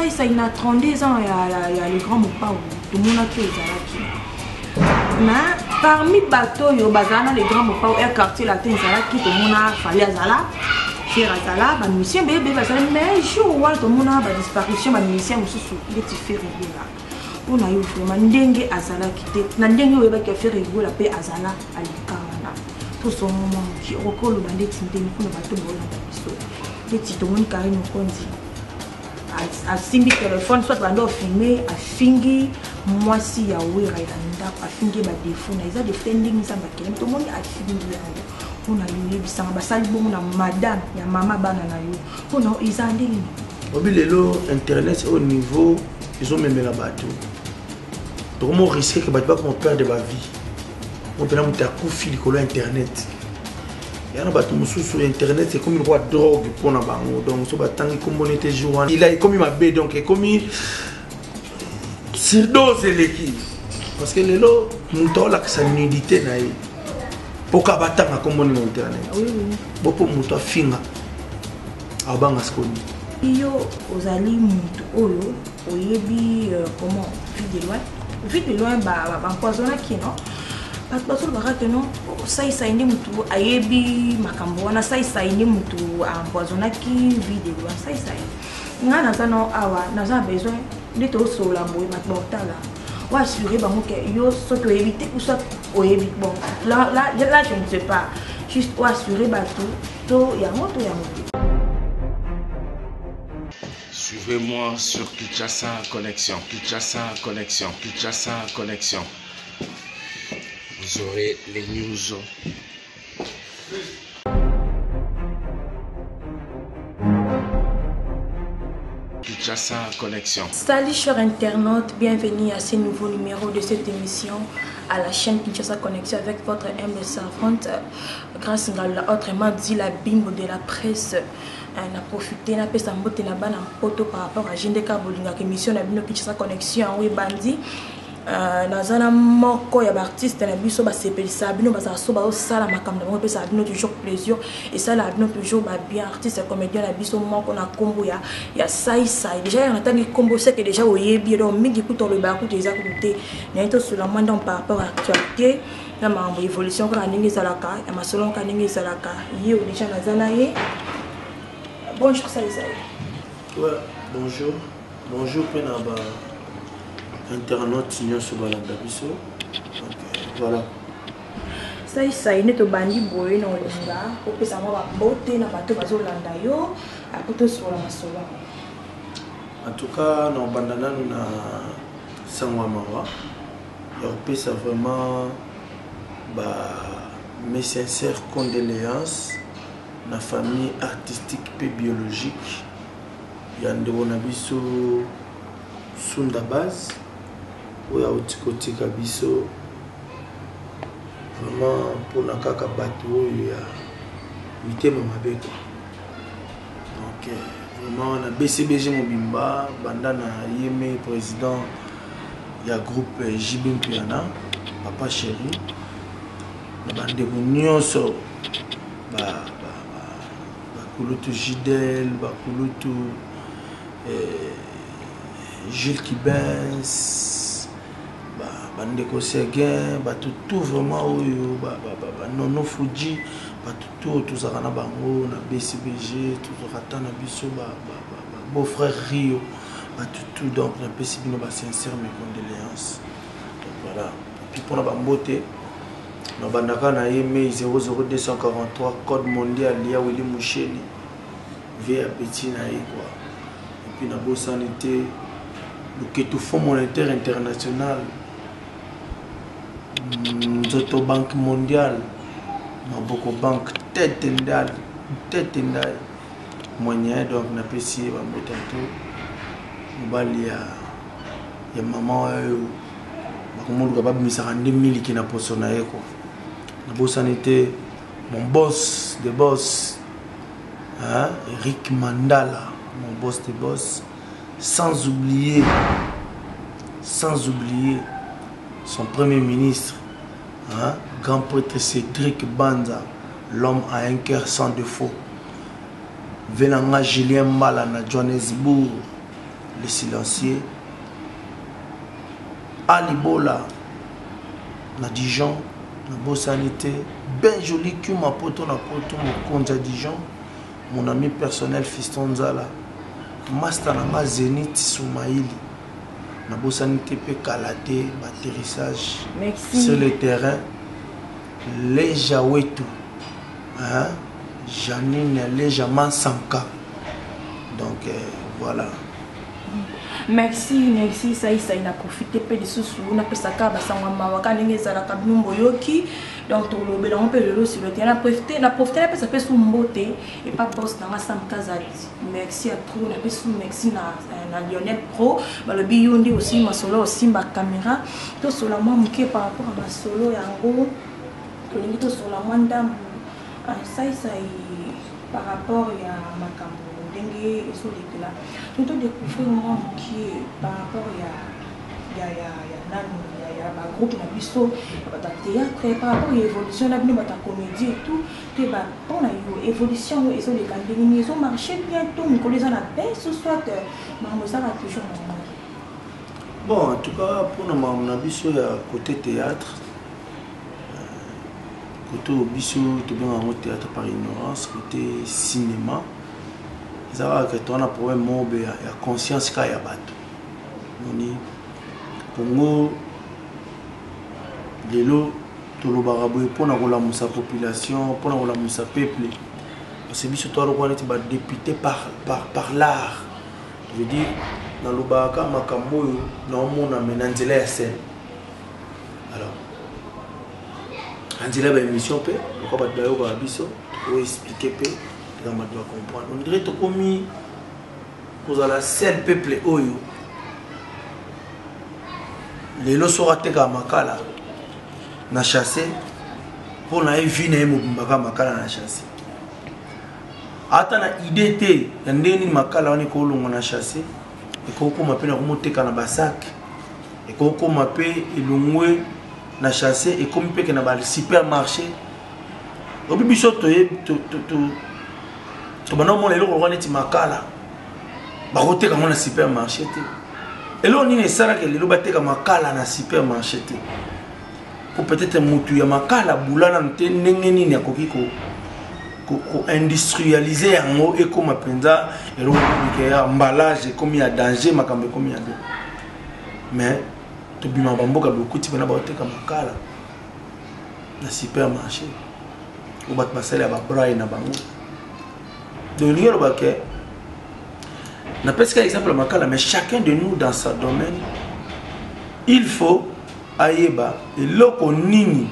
ça il a 32 ans, il y a le grand Mopao, tout le monde a tout Zalaki. Mais parmi les bateaux, il y a les grands Mopao, et quartier latin Zalaki, tout le monde a fallu à Zala. Faire à Zala, les musiciens, mais un jour où tout le monde a disparition, les musiciens aussi, il est fait régler là. On a eu vraiment Ndengue à Zalaki, Ndengue où il a fait régler la paix à Zala, à l'Ikamana. Tout son moment, qui recolle le bandit, il y a un bateau pour la petite, tout le monde carré nous conduit. A simbi téléphone soit bando filmer a fingi moi si ya wera ila a fingi ba défaut na isa defending ça ba kele tout le monde a fingi yango on a eu bisanga basali bongo na madame ya mama bana na yo on a isa ndeli mobilelo internet au niveau ils ont même la bateau donc on risque que bateau va perdre de la vie on peut monter à coup fil ko internet. Il y a un sur internet, c'est comme une drogue pour nous. Donc, c'est un communauté jouant. Il a comme il m'a bé, donc comme il surdose l'équipe. Parce que les lots, nous avons la nudité. Pour qu'à battre la communauté internet. Oui. Pour nous avons finga. Abanga skoni. Yo, aux alliés, oyo, oyebi comment vie de loin, bah, empoisonné qui non. Parce que non, ça il s'est mutu ayebi makambo na ça il s'est mutu empoisonné qui vie de loin ça il s'est. Nga na non awa na besoin de to so la boy mat mortala. Wa assurer ba que yo soit to éviter ou soit o évite bon. Là je ne sais pas. Juste ou assurer ba to ya moto. Suivez-moi sur Kinshasa Connexion, Kinshasa Connexion, Kinshasa Connexion. Vous aurez les news. Kinshasa Connexion. Salut chers internautes, bienvenue à ce nouveau numéro de cette émission à la chaîne Kinshasa Connexion avec votre humble servante. Grâce à autrement dit la bimbo de la presse. On a profité, on a fait un bout de poto par rapport à Jindeka Bolinga qui émission la Kinshasa Connexion. Oui, bandi. Nazana moko ya artiste na biso ba sepelisa bino ba so ba sala makambo na pe ça bino toujours plaisir et ça la bino toujours ba bien artiste comédien na biso moko na kombo ya sai déjà on attend kombo c'est que déjà oyebi donc mingi kuto le ba kuto eza kuté na to sur la moindre par rapport à actualité na ma évolution ka ningi salaka ya masolon ka ningi salaka yo déjà nazana ye bonjour sai. Ouais, bonjour penaba internaute signon sur la biso. Voilà. Ça il n'est to bandi boy na olinga ko pesa mo ba bote na bato bazolanda yo akoto sur la masolo. En tout cas, nous bandana na sangwa mawa. Ya pesa vraiment mes sincères condoléances na famille artistique et biologique. Ya ndebo na biso Sunda Base. Oui, à Otikotika Biso, vraiment pour la kaka bateau, il y a 8 mois avec. Donc, vraiment, on a BCBG Mobimba, Bandana Yeme, président, il y a groupe Jibin Piana, Papa Chéri, la bande de Nyonso, Bakulutu Jidel, Bakulutu Jules Kibens. Bandeko Seguin, tout vraiment non Fuji, tout ça na bango na BCBG, tout ça na biso beau frère Rio, tout donc na BCBG no ba sincère mes condoléances. Donc voilà. Puis pour la bambote, na bandaka na yeme 00243 code mondial ya Willy Moucheni via petit na quoi. Et puis na bo sanité le que tout Fonds monétaire international Zoto Banque mondiale, Maboko Banque tête ndal moyen donc na pesi ba mbotato mobali ya maman bakomodu ba misaka 2000 ki na poso na eko na bo sanité mon boss de boss hein Eric Mandala mon boss de boss sans oublier son premier ministre, hein, grand prêtre Cédric Banza, l'homme à un cœur sans défaut. Venanga Julien Mbala na Johannesburg, les silencieux, Alibola, na Dijon, na Bossanité, ben joli que ma poto na poto mon compte à Dijon, mon ami personnel Fiston Zala, master na Zénith Soumaïli, na Bossanité pe Kalaté, atterrissage sur le terrain, les Jawetou, hein, Janine, les Jaman Sanka, donc voilà. Merci, ça y a profité de ce sous, on a fait ça car ça m'a marqué ça la cabine boyoki, donc on le on peut le sur le terrain, on a profité ça fait sous beauté et pas boss dans la sam kazali. Merci à trop, on a fait sous merci na Lionel Pro, le biondi aussi ma solo aussi ma caméra, tout sur la moi qui par rapport à ma solo et en gros, que tout sur la mandam, ça par rapport à ma caméra. Et sur les là tout découvrir moi qui par rapport il y a un groupe na biso théâtre par rapport à l'évolution la comédie et tout que bah on a eu évolution et sur les candidats ils ont marché bientôt nous les en a baisse ce soit mais ça va toujours bon en tout cas pour nous on a biso côté théâtre côté biso tout bien en théâtre par ignorance côté cinéma ça que tu as un problème de conscience qu'il y a bateau. Congo, lelo, tout le barabou pour la population, pour la peuple. C'est bien surtout qu'on est député par l'art. Je veux dire, dans le baraka, makambo, dans le monde, on a une scène. Alors, on a une émission, on va expliquer. On doit comprendre. On dirait que comme vous avez la seule peuple oyo les lois sont ratés comme makala na chassé pour na vie na mobimba makala na chassé. Ata na idée te ndeni makala on ko longo na chassé et ko ko mapena ko moteka na basak et ko ko mapé elongwe na chassé et comme pe que na ba supermarché. Obi biso to tu vas nous montrer le roi n'est makala, baroté comme on a supermarché. Et là on est ça que les lobaté comme makala na supermarché. Pour peut-être mutu ya makala boulana nte nengeni ni akokiko ko industrialiser en et comme penza et le emballage comme il y a danger makambe comme il y a mais tu bima bamboka beaucoup tu vas na baroté comme makala na supermarché. Ou bat passer la braille na bango. Donc, il y a presque exemple makala, mais chacun de nous dans sa domaine, il faut aïeba et loko nini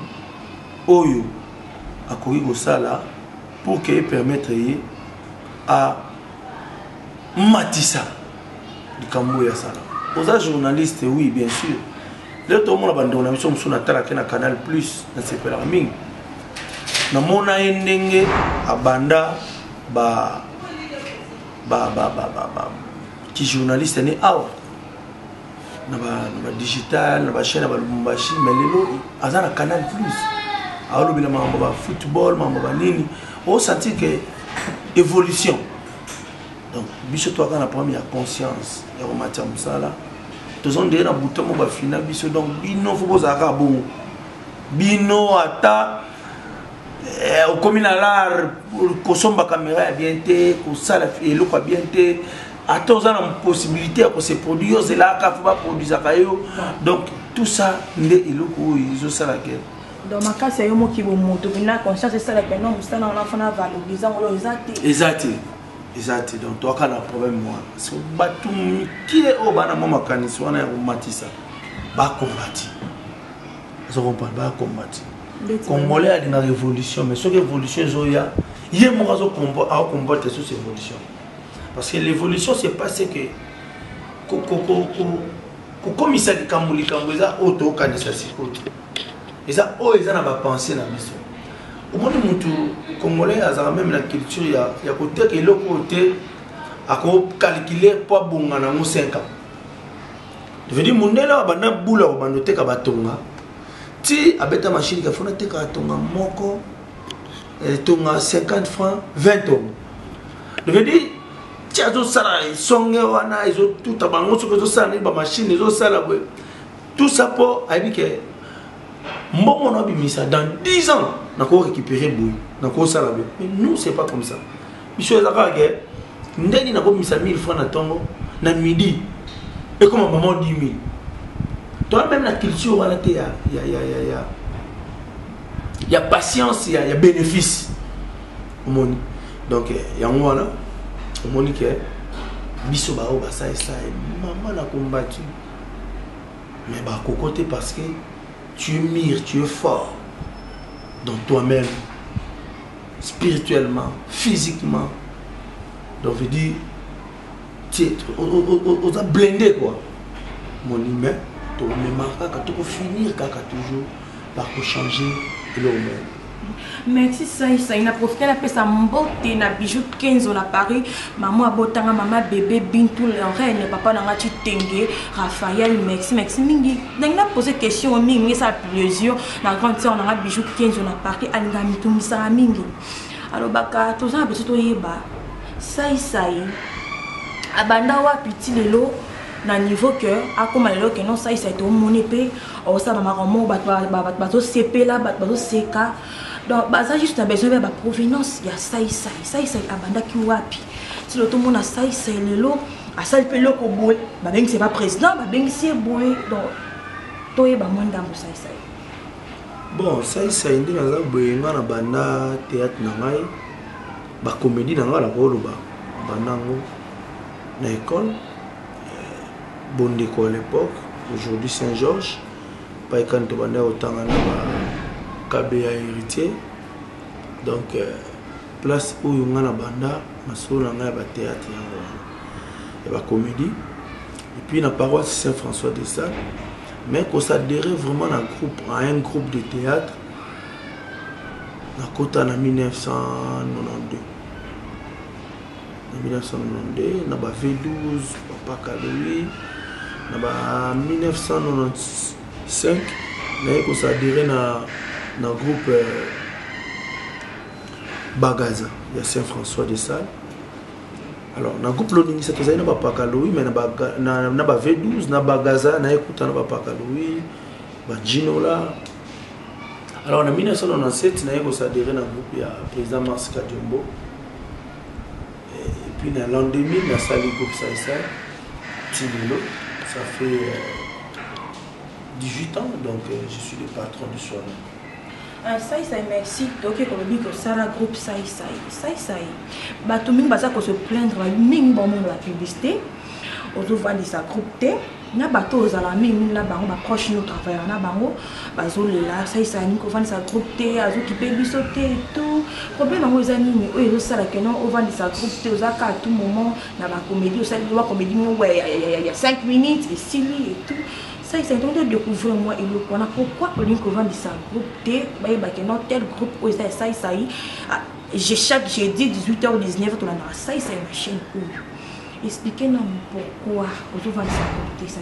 oyo akoki sala pour que permettre à matissa du Kambo ya sala. Aux journalistes, oui, bien sûr. Là, tout le monde a abandonné la mission sur la Canal Plus dans ces programming. Na mona endenge abanda qui journaliste né awa na digital na ba chaîne ba Lubumbashi mais lelo azana Canal Plus awa lobila mambo ba football mambo ba nini on sentit que évolution donc biso to kana première conscience ya ko matia musala tozon de na bouton mo ba fina biso donc bino faut bozaka bon bino ata au communal l'art kosomba caméra bien té ko sala elo ko bien té ata on a une possibilité à se produire c'est là ka faut pas produire kayo donc tout ça ndé elo ko izo sala ke dans ma cas c'est yo mo ki bo moto bina conscience c'est ça la peine non ça on a fana valoriser on exact donc toi kana problème moi so batu qui est au bana mo makanisi wana ya matisa ba combattre so comprendre ba combattre Congolais a une révolution, mais cette révolution, il y a un combat sur cette évolution. Parce que l'évolution, c'est pas ce que. Comme il s'est dit, Kambouli, Kamboula, auto, Kanisa, et ça, ils n'ont pas pensé dans la mission. Au moins, les Congolais, ils ont même la culture, il y a côté que l'autre côté, à calculer pour bon en 5 ans. Je veux dire, mon élève, il y a un boulot, il y a un tonga. Si abeta machine qui a fait un tonga moko, tonga 50 francs, 20 tonga. Je veux dire, tia ezosala esonge wana ezotuta bango soki ezosala neti bamashine ezosala boye tout ça mpo ayebi ke mbongo na obimisa dans 10 ans nako récupérer boye nakosala boye mais nous c'est pas comme ça biso ezaka ke ndeni nakobimisa 1000 francs na ntongo na midi ekoma maman 10 000 toi même la culture wana te ya patience ya bénéfice omoni donc yango wana omoni ke biso bao basa maman na combattu mais bah côté parce que tu es mûr, tu es fort dans toi-même spirituellement, physiquement. Donc je dis on a blindé quoi mon humain tu me marques quand tu peux finir quand toujours par changer le monde. Merci ça il a profité la pesa mbote na bijou 15 on a Paris maman abotanga maman bébé Bintou le reine papa nanga Tenge Raphaël merci mingi n'a posé question mingi ça plaisir na grande sœur nanga bijou 15 on a Paris alinga mitumisa mingi alors baka tous ça besoin to yeba ça abanda wa petit lelo na niveau que akoma lelo que non ça c'est au monépé au ça maman comment bato CP là bato CK. Donc, ça juste un besoin de la provenance. Il y a ça, abanda qui wapi. Si le tout le monde a ça, c'est le lot. À ça, il peut le coboé. Ben, c'est pas président, ben, c'est boué. Donc, toi, il y a moins d'amour, ça. Bon, ça, il y a un banda théâtre, la comédie, la rôle, la école. Bonne école à l'époque. Aujourd'hui, Saint-Georges. Pas quand tu vas autant KBA héritier donc place où on a la banda masolo nga ba théâtre et ba comédie et puis la paroisse Saint-François de Sales mais qu'on s'adhérait vraiment à un groupe de théâtre na kota na 1992 na ba V12 papa Kaloui na ba 1995 mais qu'on s'adhérait dans le groupe Bagaza, il y a Saint-François de Sales. Alors, dans le groupe Lodini, c'est que ça n'a pas Kaloui, mais dans le V12, dans Bagaza, dans le pas Kaloui, dans Ginola. Alors, en 1997, il y a adhéré dans le groupe, il y a le président Mars Kadjombo. Et puis, dans l'an 2000, il y a le groupe Saïsa, Tidelo. Ça fait 18 ans, donc je suis le patron du soir. Ça merci donc comme dit que ça la groupe ça bah tout le monde va se plaindre ming bon monde la publicité on va dire ça groupe T na bato aux la ming là bango ba proche nous travailler na bango bazo là ça ni ko vendre ça groupe T azo qui peut bisoter et tout problème ngo za nini o yo ça la que non on va dire ça groupe T aux à tout moment na ba comédie au ça doit comédie ouais il y a 5 minutes et silly et tout. Ça c'est en train de découvrir moi et le qu'on pourquoi on dit qu'on vend ça groupe T bah tel groupe où ça j'ai chaque jeudi 18h ou 19h on a ça c'est une chaîne où expliquez-nous pourquoi on vend ça groupe T ça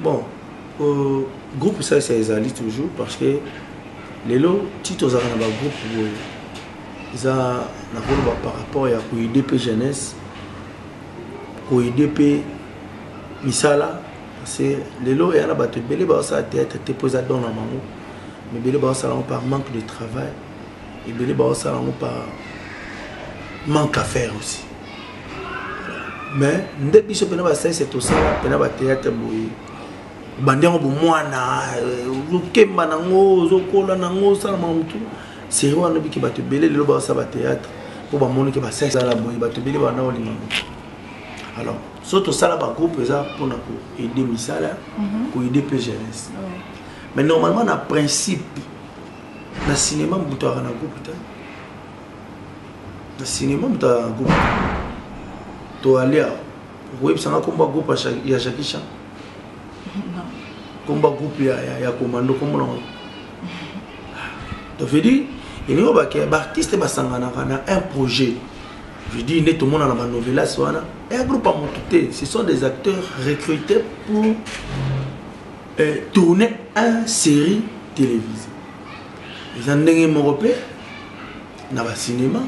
bon groupe ça exalite toujours parce que les lots titres dans le groupe ça n'a pas par rapport à l'IDP jeunesse au IDP misala c'est les lots et à la bateau belé ça théâtre te posé dans la maman mais belé ça par manque de travail et belé ça par manque à faire aussi mais depuis ce pena ça c'est tout ça pena théâtre boy bandengo bo mwana ukemba nango zokola nango ça mamutu c'est roi no biki bateau belé le ça ba théâtre pour ba moni que ba ça la boy bateau belé ba na olinga alors surtout ça là bas groupe ça pour aider misala pour aider peu jeunesse mais normalement na principe na cinéma buto na groupe ta na cinéma buto groupe to aller web ça combat groupe ya Jackie combat groupe ya commando comme non to veut dire il y a ba artiste ba sangana na un projet. Je dis, tout le monde a la novella, et un groupe à monter. Ce sont des acteurs recrutés pour tourner une série télévisée. Les Andengé Européens, dans le cinéma,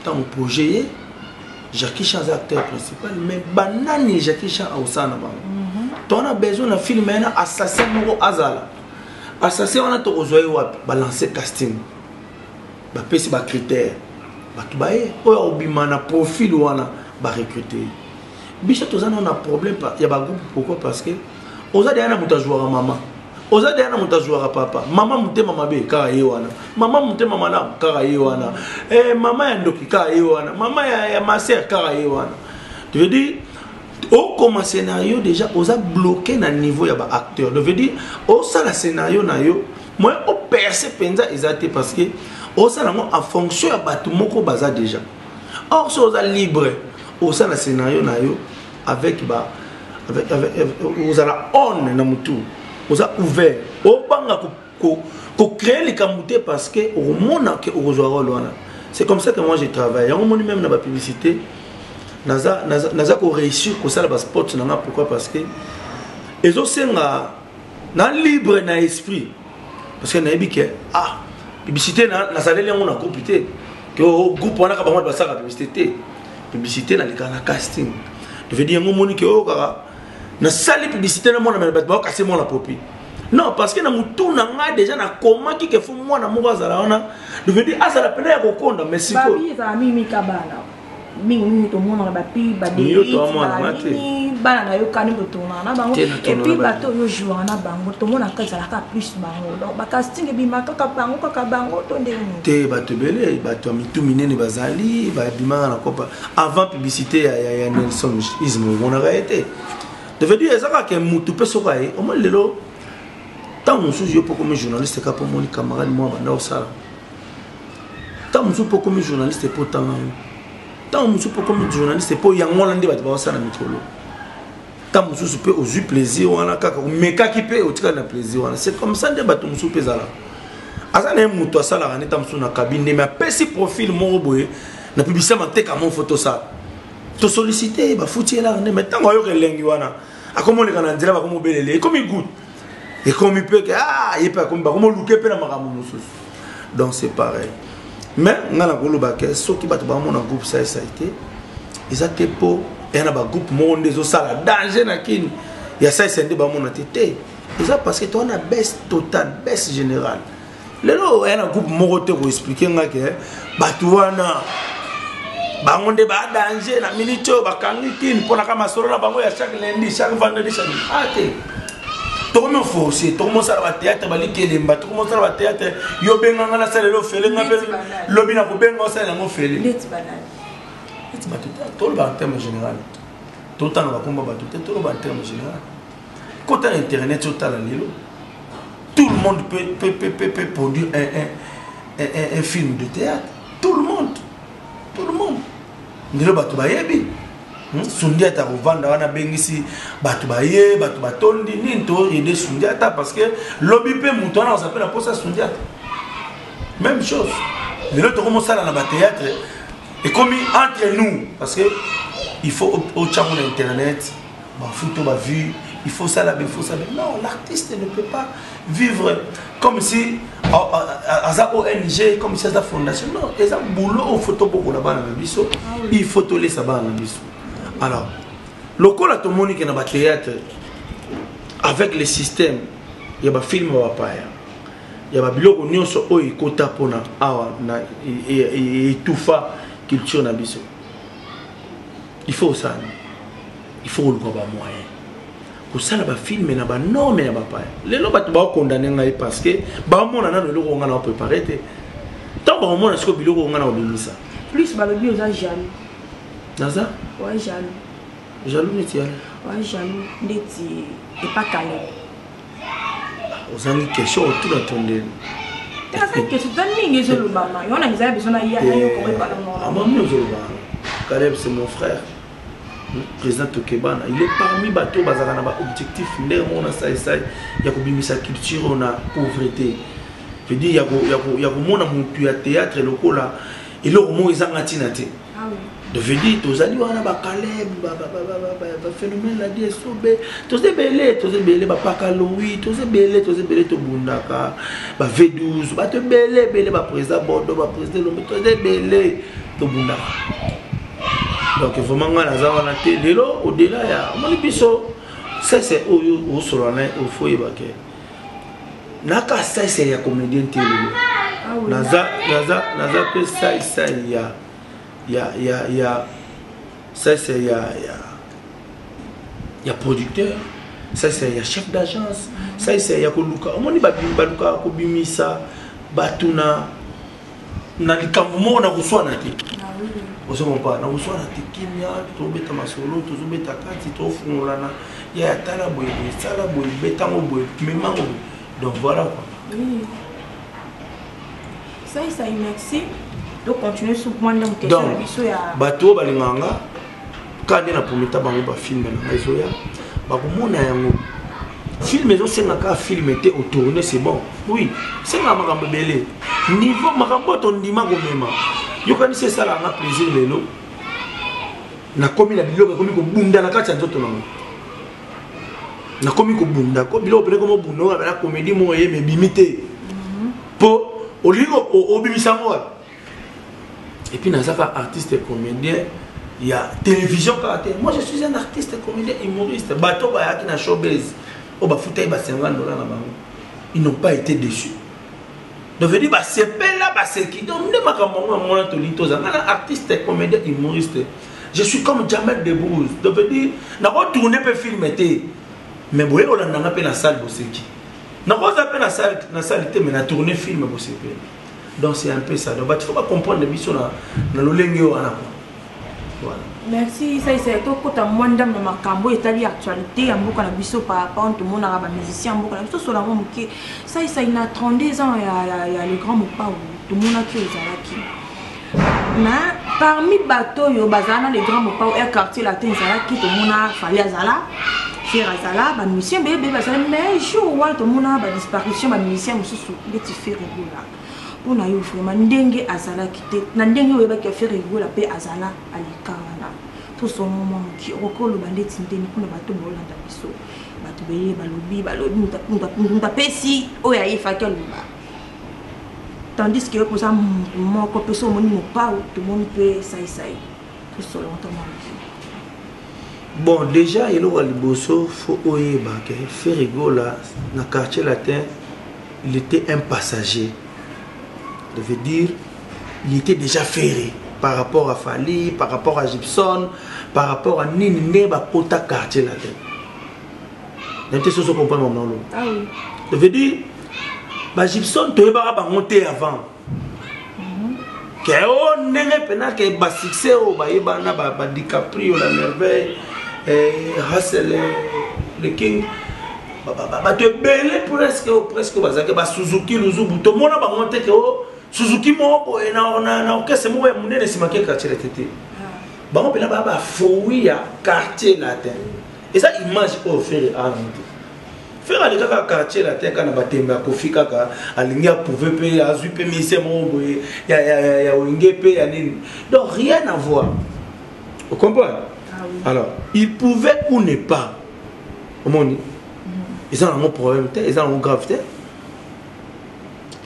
dans mon projet, Jackie Chan est acteur principal, mais banani Jackie Chan a aussi un tu as besoin d'un film, un assassin moro azala. Assassin on a to ozoé balancer casting. Ba pesi ba critère. Ba tu baé o obimana profil wana ba recruter. Bicha to on a problème il y a ba groupe pourquoi parce que oza de ana muta jouer maman. Oza de ana muta jouer papa. Maman mute mama be ka yewana. Maman mute mama na ka yewana. Maman ya ndoki ka yewana. Maman ya ma sœur ka yewana. Tu veux dire au comme scénario déjà on a bloqué dans niveau ya ba acteur. Je veux dire au ça la scénario na yo moi au percer penza exacté parce que au ça en fonction ya batu moko baza déjà. Or ça on libre au ça la scénario na yo avec vous allez on na mutu vous a ouvert au banga ko créer les camutés parce que au monde que au rôle c'est comme ça que moi j'ai travaillé on monte même dans la publicité naza ko réussir ko ça la spot nanga pourquoi parce que ils ont na libre na esprit parce que na ebike publicité na saleli on a compité que au groupe on a ka ba ba ça publicité na le casting je veux dire mon moni que o kara na sali publicité na mona ba casser mon la popi non parce que na mutu na nga déjà na comment qui que faut moi na mo azala ona je veux dire azala pena ya kokonda mais siko babi za mimi kabana mingi to mona ba pi ba de bana na yo kani botona na bango et puis bato yo jouer na bango to mona ka zala ka plus bango donc ba casting bi maka ka bango to ndeni te bato belé bato mitu minene bazali ba bima na kopa avant publicité ya Nelson Ismo on aurait été de veut dire ça que mutu peso kai au moins lelo tant mon sous yo pour comme journaliste ka pour mon camarade moi na osala tant mon sous pour comme journaliste pour tant tant mon sous pour comme journaliste pour yango lande bato ba osala mitolo tant mon sous peut au plaisir wana kaka mais ka ki pe au tika na plaisir wana c'est comme ça de bato mon sous pezala azana mutu asala ngani tant mon sous na cabine mais pesi profil mo boye na publicité manteka mon photo ça to solliciter ba fouti là mais tant yo kelengi wana akomo le kana ndira ba komo belele comme il goûte et comme il peut que il pas comme ba komo luke pe na makambo mususu donc c'est pareil mais ngana koloba ke soki bato ba mona groupe ça a été ils a été pour et na ba groupe monde zo sala danger na kini ya ça c'est ba mona tete ils a parce que toi on a baisse totale baisse générale lelo et na groupe moko te ko expliquer ngake bato wana bangonde ba danger na minute ba kangi kin pona kama soro na bango ya chaque lundi chaque vendredi chaque ate to comme forcer to comme ça ba théâtre ba likelemba to comme ça ba théâtre yo benga ngala sala lo fele ngabe lobi na ko benga sala ngo fele leti banal tout le en terme général tout temps va combat tout le en terme général quand on internet total lelo tout le monde peut produire un film de théâtre tout le monde ndelo bato bayebi sundiata kovanda wana bengisi bato baye bato batondi nini to yede sundiata parce que lobi pe muto wana on s'appelle la poste sundiata même chose ndelo to commencer dans la théâtre et comme entre nous parce que il faut au chat sur internet ba photo ba vue il faut ça non l'artiste ne peut pas vivre comme si à ONG comme si à la fondation non et ça boulot au photo beaucoup là-bas dans le biseau il faut te laisser là-bas dans le biseau alors le col à tout le monde qui est dans le théâtre avec le système il y a des films il y a des biloko nyonso oyo ikota pona awa na etufa culture na biso il faut ça il faut le combat moyen pour ça la film na ba norme na ba pa lelo bato ba condamner ngai parce que ba mona na lelo nga na préparer te tant ba mona ce que biloko nga na obimisa plus ba lobi oza jaloux naza ouais jaloux neti ala ouais jaloux neti et pas calé ozangi question tout dans ton dé c'est que c'est un mingi zo lo ba ma yona ngiza besoin ya yo ko ba non maman zo ba Caleb c'est mon frère président Tokebana il est parmi bateau bazana ba objectif ndemo na sai il y a kobimisa culture on a pauvreté je dis il y a mona mutu ya théâtre lokola et le mot ezanga tinate de veut dire tozali wana ba Caleb ba phénomène la DSOB tozé belé ba pakaloui tozé belé to bundaka ba V12 ba te belé ba président Bordeaux ba président Lomé tozé belé to bundaka donc vraiment nga naza wana te lelo au-delà ya omoni biso ça c'est oyo osolana ofoyebake naka ça c'est ya comédien te lelo naza pe ça ça c'est ya producteur ça c'est ya chef d'agence ça c'est ya koluka omoni baluka kobimisa batuna na likambo moko na kuswana te osoma pa na kuswana te kimia tobeta masolo tozobeta kati tofungolana ya tala boye sala boye betango boye memango donc voilà quoi. Oui. Ça merci. Donc continuer sur point donc bato balinganga kande na pometa bango ba film na ezoya bakomona yango film ezo senga ka film était au tourner c'est bon oui senga makambo belé niveau makambo to ndima ko mema yokani c'est ça la plaisir lelo na komi na biloko komi ko bunda na kati ya nzoto nango na komi ko bunda ko biloko pele ko mo bunda na comédie mo yeme bimité po oligo obimisa mo et puis nazaka artiste et comédien il y a télévision caractère moi je suis un artiste et comédien humoriste bato ba yaki na showbiz o ba futai ba $50 na bango ils n'ont pas été déçus donc veut dire ba sepela ba seki donc ne makambo ngona to litoza ngana artiste et comédien humoriste je suis comme Jamel Debbouze donc veut dire na ko tourner pe film été mais boye olanda nga pe na salle boseki na ko za pe na salle té mais na tourner film boseki donc c'est un peu ça donc il faut pas comprendre les missions na lolenge wana voilà. Merci, ça c'est tout côté moi ndam na makambo etali actualité ya mboka na biso par rapport tout monde na ba musicien mboka na biso so la moké ça il a 32 ans ya le grand Mopao tout monde a qui ezalaki mais parmi bateau yo bazana le grand Mopao et quartier latin ezalaki tout monde a fallait azala faire azala ba musicien bébé bazala mais jour où tout monde a ba disparition ba musicien mususu beti faire rigola on a eu vraiment ndenge azala kité na ndenge oyeba ki faire rigola pe azala alikanga tout son moment qui rekolo bandeti ndeni kuna bato bolanda biso bato beye balobi mutapesi oya ifaka luba tandis que pour ça mon copain moni mo pas tout le monde peut ça tout ça longtemps. Bon déjà il y a liboso faut oyeba que faire rigola na quartier latin il était un passager. Je veux dire, il était déjà ferré par rapport à Fali, par rapport à Gibson, par rapport à Nini Neba Kota quartier latin. Vous ce qu'on comprend maintenant. Ah oui. Je veux dire, Gibson, tu vas monter avant. Que on n'est pas que bas succès au Baïbana, DiCaprio, la merveille, Russell, le King. Tu es belé presque Suzuki, Luzubu, tout le monde a monté que Suzuki moko et na orchestre mo munene simake quartier la tete bango pela baba fouia quartier latin et ça image au faire à faire le quartier latin kana batemba kofika ka alingia pouvait payer azui pe mise mo boye ya olinge pe ya nini donc rien à voir vous comprenez alors il pouvait ou ne pas au monde ils ont un problème ils ont une gravité.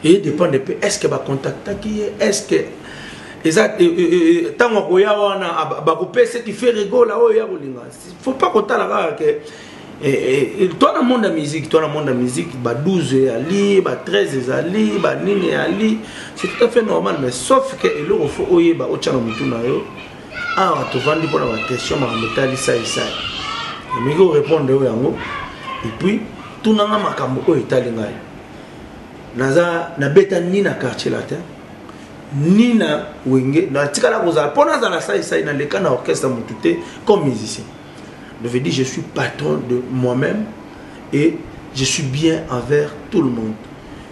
Et dépend de est-ce que va contacter qui est-ce que tant qu'on y a ce qui fait rigoler il faut pas compter là que toi dans le monde de la musique 12 ali 13 ali nini ali c'est tout à fait normal mais sauf que il faut oyer ba ochana mutu na yo ah tu vandi pour la question ma metali ça mais go répondre yo yango et puis tout na makambo ko etali ngai naza na beta ni na quartier latin ni na wenge na tikala kozala pona za la sai na leka na orchestre mutute comme musicien. Je veux dire je suis patron de moi-même et je suis bien envers tout le monde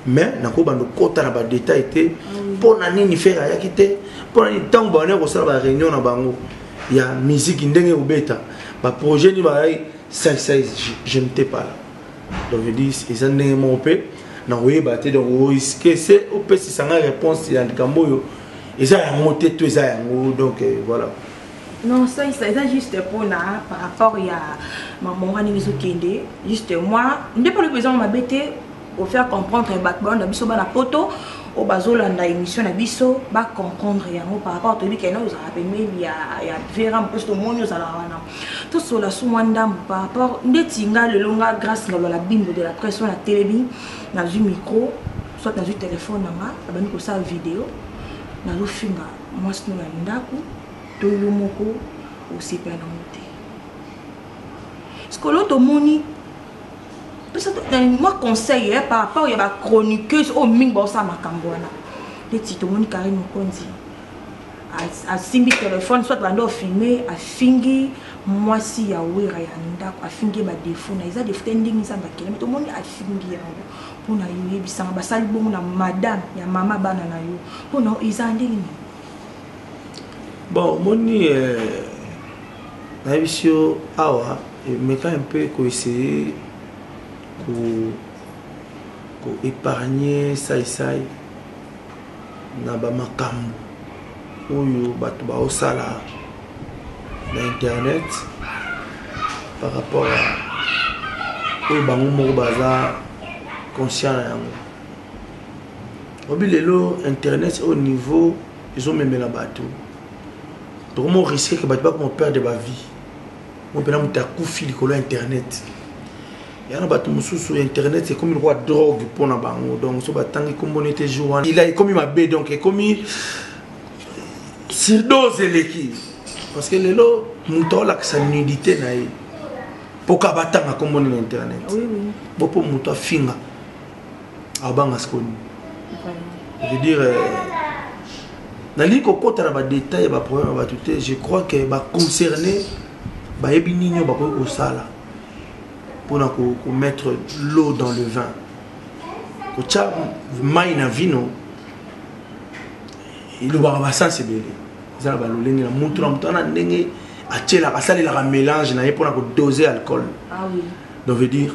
mais nako bando kota na ba détail té pona nini faire ya kité pona ni tango ba ne ko sala ba réunion na bango ya musique ndenge obeta ba projet ni ba sai je n'étais pas là donc je dis ils ont ndenge mon père na oyeba te donc risque c'est au pesi sanga réponse ya likambo yo eza ya monter tout eza yango donc voilà non ça juste pour na par rapport ya maman ngani bizokende juste moi ndé pas le besoin mabete au faire comprendre background na biso bana poto au bazolanda émission na biso ba comprendre yango par rapport tobi kena aux appels ya vera parce que monyo za la wana tout cela sous mwandam par rapport ndetinga le longa grâce ngalo la bimbo de la presse na télébi na du micro soit na du téléphone nanga abani ko sa vidéo na lo finga moi sino na ndako to yo moko au CPA na moté ce que l'autre moni moi conseil par rapport à la chroniqueuse au mingo ça makambwana les titres mon carré nous konzi a simbi téléphone soit bando filmer a fingi moi si ya wera ya ndako a fingi ba défaut na isa defending ça ba kele to mon a fingi yango pona yo yebisanga basali bongo na madame ya mama bana na yo pona isa ndini bon moni na visio awa mais quand un peu ko essayer ko épargner sai na ba makambo oyo bato ba osala na internet par rapport à oyo bango moko baza conscient na yango obi lelo internet au niveau ils ont même la bateau donc mo risque que bato ba ko perdre ba vie mo pena muta kufi likolo internet. Il y a un mususu internet c'est comme une roi drogue pour na bango donc so batangi comme était jouant il a comme ma bé donc comme surdose leki parce que lelo muto la sa nudité na yi poka batanga comme on internet oui oui bopo muto finga abanga skoni je veux dire nali ko kota na ba détail ba problème ba tout je crois que ba concerné ba yebi ninyo ba ko sala pour mettre l'eau dans le vin. Quand tu as maïna vino, il va sensibiliser. Ça va le lenga montre en temps n'engé à tirer la salle la mélange n'a pour doser alcool. Ah oui. Donc veut dire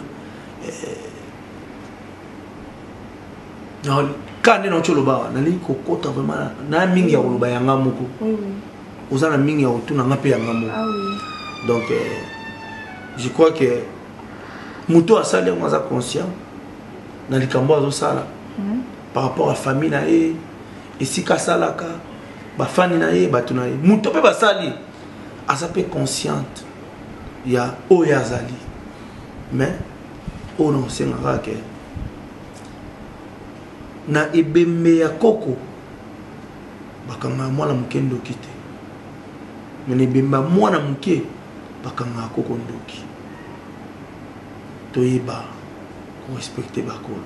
non quand on est au bar, n'ali kokota vraiment na mingi ya loba yanga moko. Oui oui. Ozana mingi ya otuna ngape yanga moko. Ah oui. Donc je crois que Mouto a salé moi conscient dans les cambo azo sala par rapport à famille na e si ka salaka ba fani na e batu na e Mouto pe ba sali a sa pe consciente ya o ya zali mais o non c'est ngara ke na ebembe ya koko bakanga mwana mukendo kite mais ebemba mwana muke bakanga koko ndoki toyeba ko respecter bakolo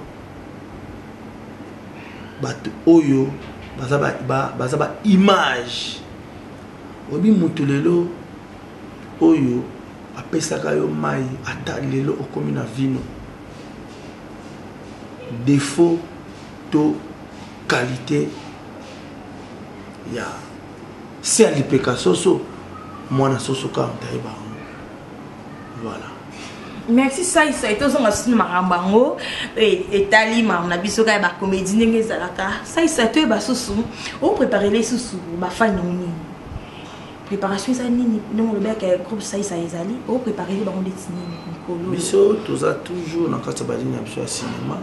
bato oyo baza ba image obi mutu lelo oyo apesaka yo mai ata lelo okomi na vino défaut to qualité ya c'est à l'ipeka soso mwana soso ka mtaiba voilà. Merci ça il s'est tout son cinéma rambango et talima on a biso ka ba comédie ndenge zalaka ça il s'est tout ba soso on préparer les soso ba fani nini préparation ça nini non le bec groupe ça ezali on préparer les bango detini nkolo biso toza toujours na kata badini ya biso ya cinéma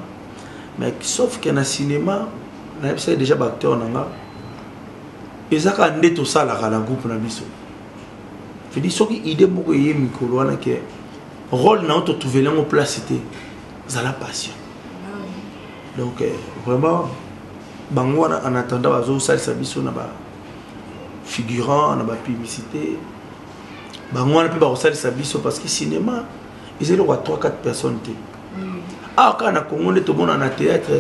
mais sauf que na cinéma na biso déjà ba acteur nanga ezaka ndeto sala ka na groupe na biso je dis soki idée moko yé mikolo wana ke rôle na auto trouver en place c'était ça la passion donc vraiment bango en attendant bazo sala sabiso na ba figurant na ba publicité bango na pe ba sala sabiso parce que cinéma ils étaient 3-4 personnes ah quand na Congo ne to bona na théâtre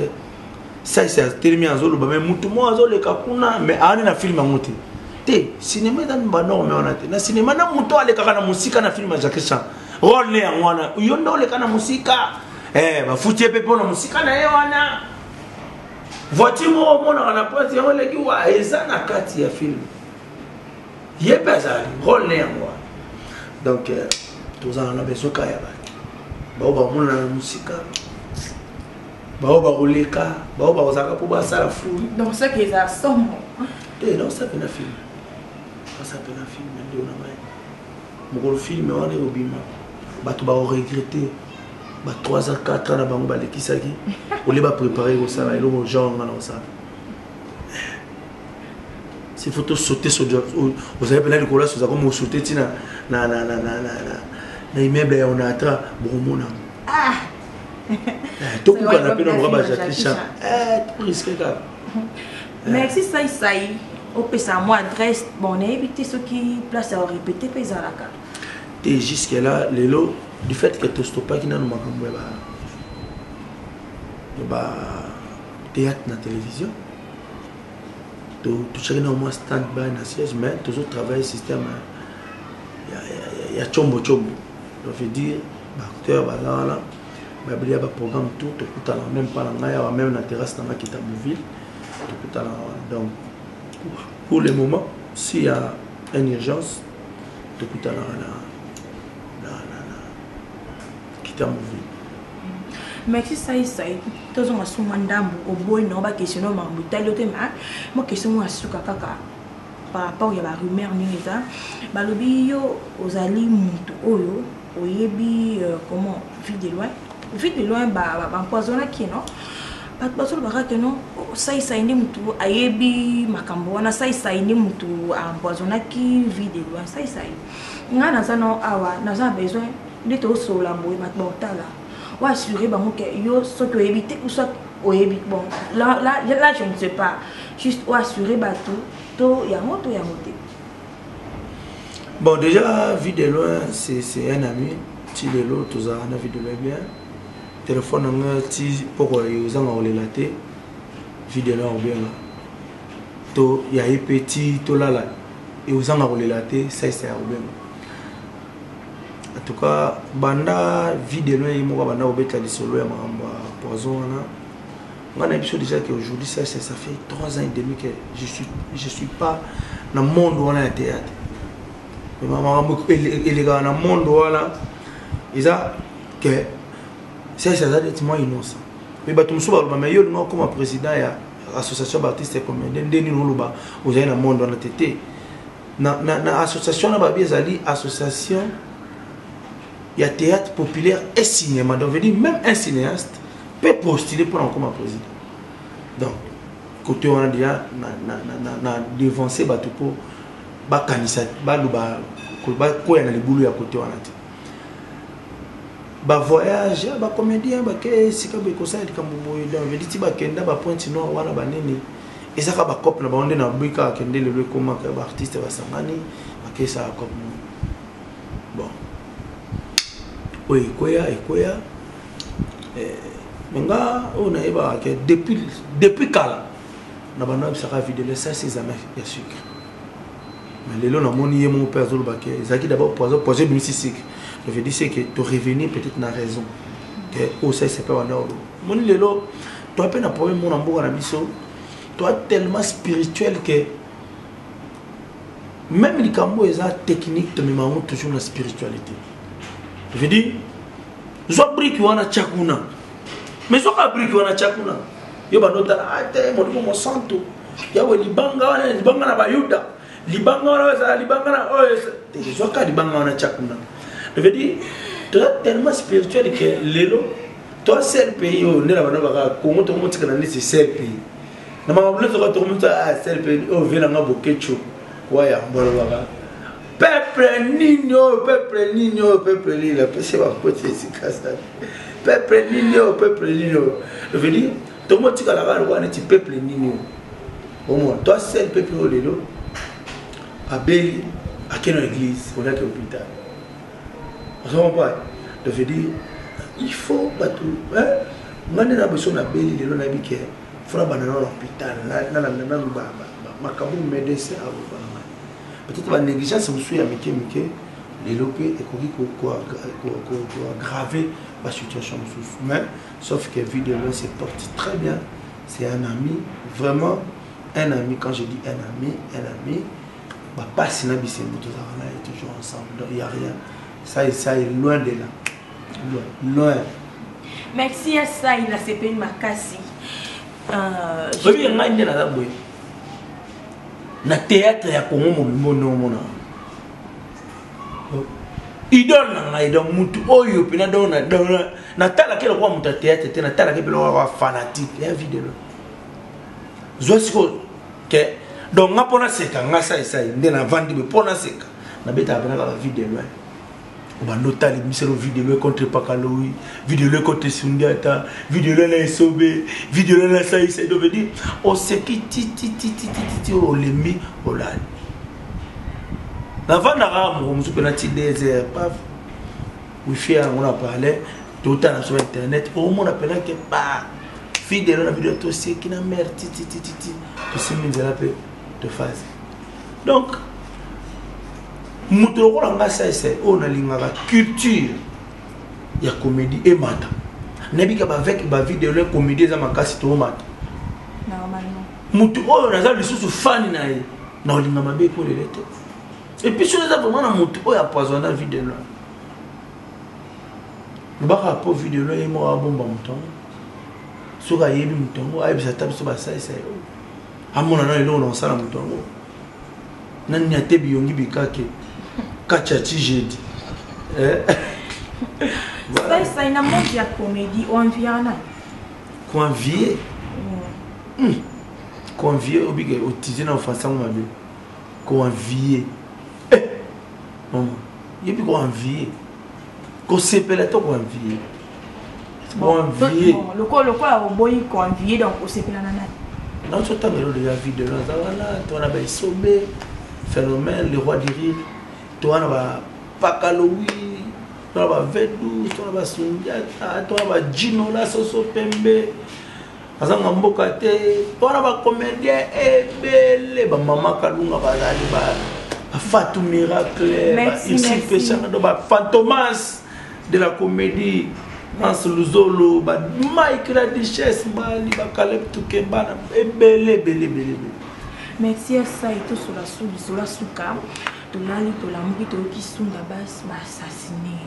ça c'est terminé en zolo ba mais mutu mo azole kakuna mais ani na film ngote te cinéma dans ba norme on a na cinéma na mutu ale kaka na musika na film Jacques Chan rôle ne wana yondo ole kana musika ba futie pepe na musika na ye wana voiture mo mona na pote ole ki wa eza na kati ya film ye bazali rôle ne wana donc tous en a besoin ka ya ba ba mona na musika ba ba oleka ba ba ozaka po ba sala fou donc ça que ça somme te non ça pena film ça pena film ndio na mai mo film wana obima bato ba regretter ba 3 ans 4 ans na bango ba lekisaki ole ba préparer au sala elo genre na ça s'il faut tout sauter sur vous avez plein de colas vous avez comme sauter na immeuble on a tra bon ah tout pour qu'on appelle on va Jackie tout risqué là merci ça au pesa moi adresse bon éviter ceux qui place à répéter pesa la carte et jusque là les lots du fait que tout stoppa qui n'a nous makambo ba théâtre na télévision tout chacun au moins stand by na siège mais toujours travailler système il y a chombo ça veut dire acteur bazala ba blia ba programme tout kuta même pas na même na terrasse na kita Bouville tout kuta donc pour le moment s'il y a une urgence tout kuta na kita Bouville. Merci ça tous on a sous mandambo au boy non ba question non mambo talo te ma mo question mo asuka kaka par rapport ya ba rumeur ni ça ba lobi yo ozali mutu oyo oyebi comment vie de loin ba empoisonna qui non ba so ba ka non ça indi mutu ayebi makambo wana ça indi mutu empoisonna qui vie de loin ça ngana ça non awa na ça besoin de to so la boy ba tala ou assurer bon que yo soit tu éviter ou soit au évite bon là je ne sais pas juste ou assurer bateau to ya moto bon déjà vu de loin c'est un ami si de l'autre tous a vu de loin bien téléphone on ti pour ils ont relaté vu de loin bien to ya petit to là et ils ont relaté ça c'est bien. En tout cas, banda vidéo et moi banda obeta li solo ya mamba poison on a déjà qu'aujourd'hui ça fait 3 ans et demi que je suis pas dans le monde où on a théâtre. Mais maman les gars dans le monde où là ils a que ça d'être moins innocent. Mais batum so ba mais yo non comme président ya association d'artistes comme ndeni no loba vous avez dans le monde on a tété na association na ba biezali association. Il y a théâtre populaire et cinéma. Donc, je veux dire, même un cinéaste peut postuler pour un comme président. Donc, côté on a déjà dévancé pour kanisa quoi les boulot à côté on a dit. Ba voyage, ba comédien, ba ke sika be ko ça di kamboboy donc je dis ti ba kenda ba point no wana ba nini. Et ça ka ba cop na ba onde na bika kende le comment que ba artiste ba sangani ba ke ça comme bon. Oui, quoi, menga on a que depuis quand na bana bisaka vidéo ça c'est jamais bien sûr mais les lots moni mon père zolo baké zaki d'abord poison musique je veux dire c'est que tu revenir peut-être na raison que au ça c'est pas wana moni les lots toi peine problème mon ambo na biso toi tellement spirituel que même les cambo eza technique de mémoire toujours la spiritualité. Je veux dire, je brique wana chakuna. Mais je brique wana chakuna. Yo ba nota ate mo santo. Ya we libanga na bayuda. Libanga na je ka libanga wana chakuna. Je veux dire, tu es tellement spirituel que lelo toi seul pays on est là bana ba Congo to mo tikana ni c'est seul pays. Na ma bule to ko mo ta seul pays o vela nga bokecho. Wa ya mbolo ba peuple nino, peuple lila, c'est pas possible, c'est casse. Peuple nino. Je veux dire, tout le monde qui a la rare, on est peuple nino. Au moins, toi, c'est le peuple au lelo. À Béli, à quelle église, on a qu'un hôpital. Je veux dire, il faut pas tout. On a besoin de Béli, on a dit qu'il faut aller à l'hôpital. Ma médecin à vous. Peut-être la négligence me suit à les lopés et qu'on aggraver la situation. Mais sauf que vidéo c'est porté très bien. C'est un ami, vraiment un ami. Quand je dis un ami, pas si on est toujours ensemble. Donc il n'y a rien. Ça est loin de là. Loin. Merci à ça, il a CP Makassi. Na théâtre ya Congo mona idole na idole mutu oyo pina dona na tala kele kwa muta théâtre te na tala kele wa fanatique ya vidéo zo siko que donc nga pona seka nga ça nde na vandi pona seka na beta bena la vidéo loin Obandota les misères vidéo contre Pakaloui, vidéo contre Sundiata, vidéo là Sobe, vidéo là ça c'est de dire on sait qui on les met au lal. La vanara on se penati désert paf. Wifi on a parlé tout à sur internet au monde appelle que pas vidéo la vidéo tout c'est qui na merde tout c'est mis là peut te phase. Donc mutu nga c'est on a la culture ya comédie et mata nebika ba avec ba vidéo le comédie za makasi to mata normalement mutu o na za lisusu fan na ye na olinga mabe ko le lete et puis sur les vraiment na mutu o ya poisonner vidéo là baka po vidéo là e mo abomba mutongo soka yebi mutongo ay bisa tabiso ba sai amona na ilo na sala mutongo nani atebi yongi bikake Kachachi j'ai dit. Voilà. Ça une ambiance de comédie on vient là. Convier. Convier obligé utiliser en français on m'a dit. Convier. Non. Il y a convier. Qu'on s'appelle toi convier. Convier. Le quoi au boy convier donc on s'appelle nana. Dans ce temps de la vie de là, on a bien sauvé phénomène le roi du rire. Toi on va Pakaloui, toi on va Vedou, toi on va Sundiata, toi on va Gino la Soso Pembe. Azanga mboka te, toi on va comédien ebele ba mama Kalunga bazali ba Fatou Miracle, ici Péchana do ba Fantomas de la comédie. Hans Luzolo, ba Mike la Duchesse, ba Caleb Toukemba ebele bele. Merci à ça et tout sur la souka. Tolali tolambi toki Sunda Bass ba assassiné.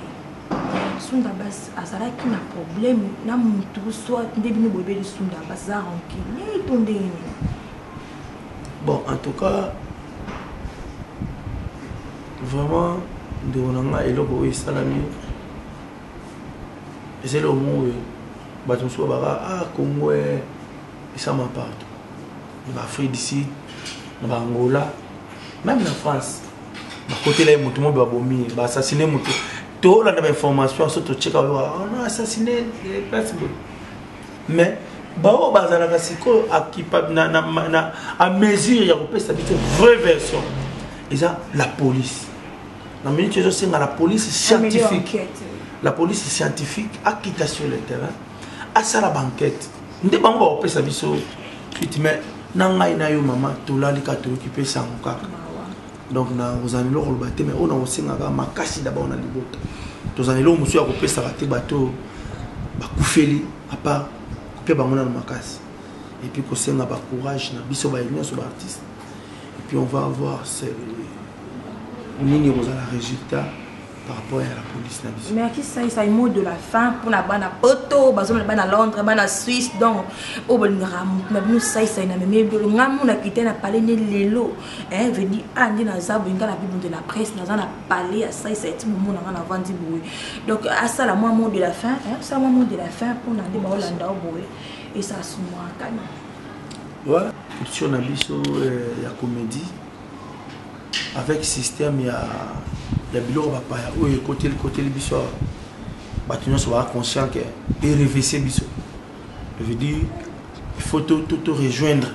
Sunda Bass azala qui na problème na mutu soit ndebino bobé de Sunda Bass za rancune tondé. Bon en tout cas vraiment de onanga eloko salami. Et c'est le moment où baton so bara Congo et ça m'a partout. Dans l'Afrique d'ici, dans l'Angola, même en France. Côté là, tout le monde va vomir, va assassiner mutu. Tout là, dans l'information, surtout check on a assassiné les personnes. Mais bao bazala kasiko akipa na à mesure ya kopesa stabilité vraie version. Et ça la police. La minute je sais la police scientifique. La police scientifique a quitté sur le terrain à ça la banquette. Ndé bango kopesa biso mais nanga ina yo mama tolali ka to occuper ça ngaka. Donc na ozanilo ko baté mais on a aussi ngaka makasi d'abord na libota. Tozanilo musu ya kopesa raté bateau ba kufeli à part couper bango na makasi. Et puis ko senga ba courage na biso ba union sur artiste. Et puis on va avoir c'est nini rozala résultat par rapport à la police. Mais qui ça il mot de la fin pour la bana poto bazom la bana Londres bana Suisse donc au bolingam na bino ça na même de ngam na quitté na parler ne lelo veut dire andi na zabu ngala bible de la presse na na parler à ça c'est tout moment na vandi boui donc à ça la mot de la fin ça mot de la fin pour na de ba Hollanda boui et ça sous moi calme ouais sur na biso ya comédie avec système il y a biloko papa oyo côté le biso bâtiment soit conscient que et révisser biso je veux dire il faut te rejoindre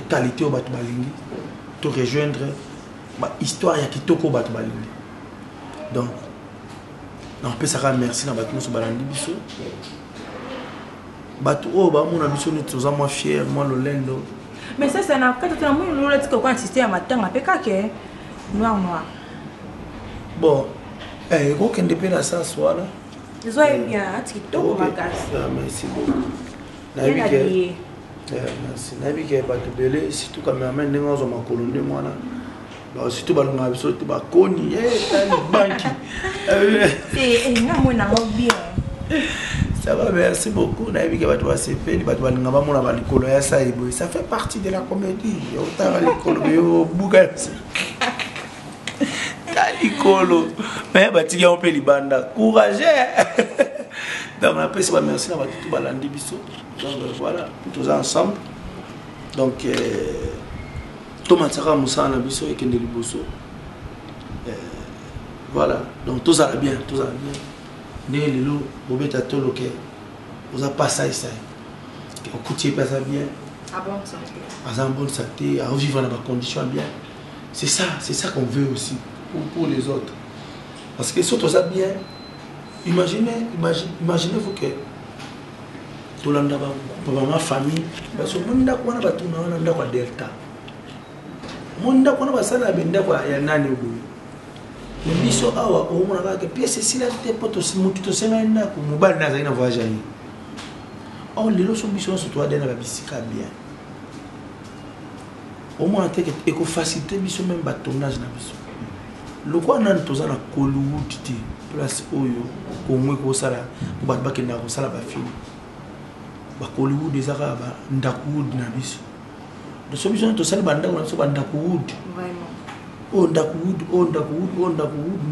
qualité au bato balingi te rejoindre histoire ya kitoko bato balingi donc on peut ça merci na bâtiment soit balandi biso bato o ba mona biso ni toza moi fier moi lolendo mais ça c'est na quand tu as moi le dit qu'on assister à matin à PKK noir. Bon, il faut qu'on à ça soit là. Ils ont bien un TikTok merci beaucoup. Merci. Nabi qui est pas de belé, surtout quand même nous sommes en colonie moi là. Bah surtout bah nous avons sauté bah coni banque. Ça va, merci beaucoup. Nabi qui va te voir CP, il va te voir ngaba mona ba likolo ya ça et ça fait partie de la comédie. Yo ta ba likolo yo buga. Kalikolo mais batiki on peut libanda courage donc on appelle ça merci na tout balandi biso donc voilà tous ensemble donc Tomatsaka Moussa na biso et Kendeli Bosso. Voilà, donc tout ça va bien, tout ça va bien. Né les loups, Bobeta Toloke, vous avez pas ça et ça. Au coûtier pas ça bien. À bonne santé. À bonne santé, à vivre dans des conditions bien. C'est ça qu'on veut aussi pour les autres. Parce que si tout ça bien, imaginez-vous que tout le monde a ma famille, parce que mon n'a pas tout le monde a delta. Mon n'a pas ça la benda quoi, il y a nani au bout. Mais biso awa au moins avec pièce si la tête pas tout mutu senga na ko mobile na zaina voyage ni. Oh les lots sont biso sur toi dans la bisika bien. Au moins tête éco facilité biso même bâtonnage na biso. Le quoi nan toza na Hollywood ti place oyo au moins ko sala ba bakenda ko sala ba film. Ba Hollywood ezaka ba ndakuwood na biso. De ce biso to sala banda ko so banda kuwood. Vraiment. On Ndakuwood,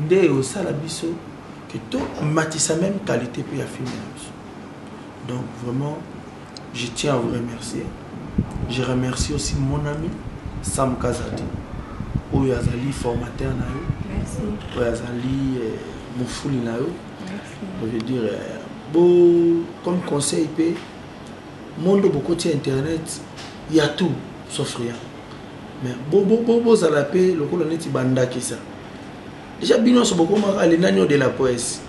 nde au salabiso que tout matisse même qualité pour la film. Donc vraiment, je tiens à vous remercier. Je remercie aussi mon ami Sam Kazadi, Oyazali formateur na yo. Merci. Oyazali Moufouli na yo. Merci. Je veux dire, bon, comme conseil, monde beaucoup de internet, il y a tout sauf rien. Mais bobo ça la paix le colonel Tibanda qui ça déjà bilan sur beaucoup les nanios de la presse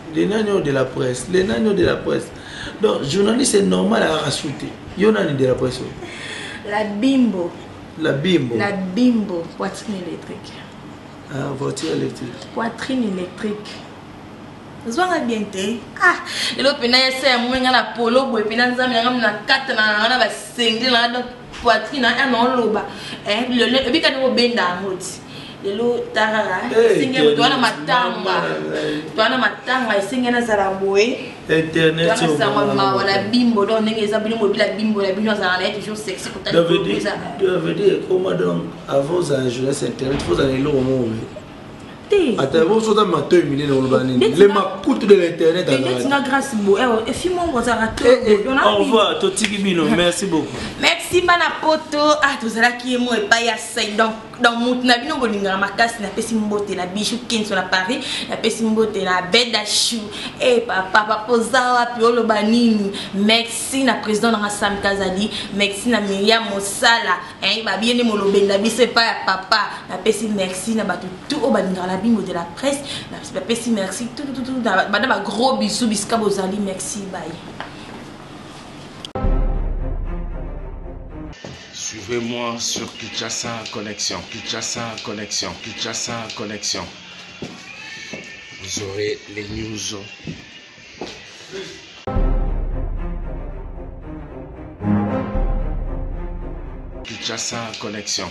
donc journaliste c'est normal à rajouter yonani de la presse La bimbo poitrine électrique. Ah, voiture électrique Poitrine électrique. Zwanga bien te. Ah, le pena yesa mwenga na polo boy pena nzami na kata na ba sengi na do poitrine na loba. Le bika no benda ngoti. Lelo tarara singe to na matanga singe na zaraboe internet to na sama wala bimbo do ndenge eza bino mobila bimbo la bino za na toujours sexy ko ta veut dire comment donc avant ça jeunesse internet faut aller au monde. Attends, vous êtes en train de les macoutes de l'internet. Grâce et puis mon au revoir, Totikibino, merci beaucoup. Merci Manapoto. Ah, tout ça qui est moi et pas ya donc dans mon nabino bolinga makasi na pesi mbote na bijou kinso na Paris na pesi mbote na bedachou et papa pozawa piolo banini. Merci na président na Sam Kazadi, merci na Myriam Mosala ba bien ne molobenda biso pas ya papa na pesi merci na batu tout au balinga la bimbo de la presse na pesi merci tout ba gros bisous biska bozali merci bye. Suivez-moi sur Kinshasa Connexion, Vous aurez les news. Kinshasa Connexion.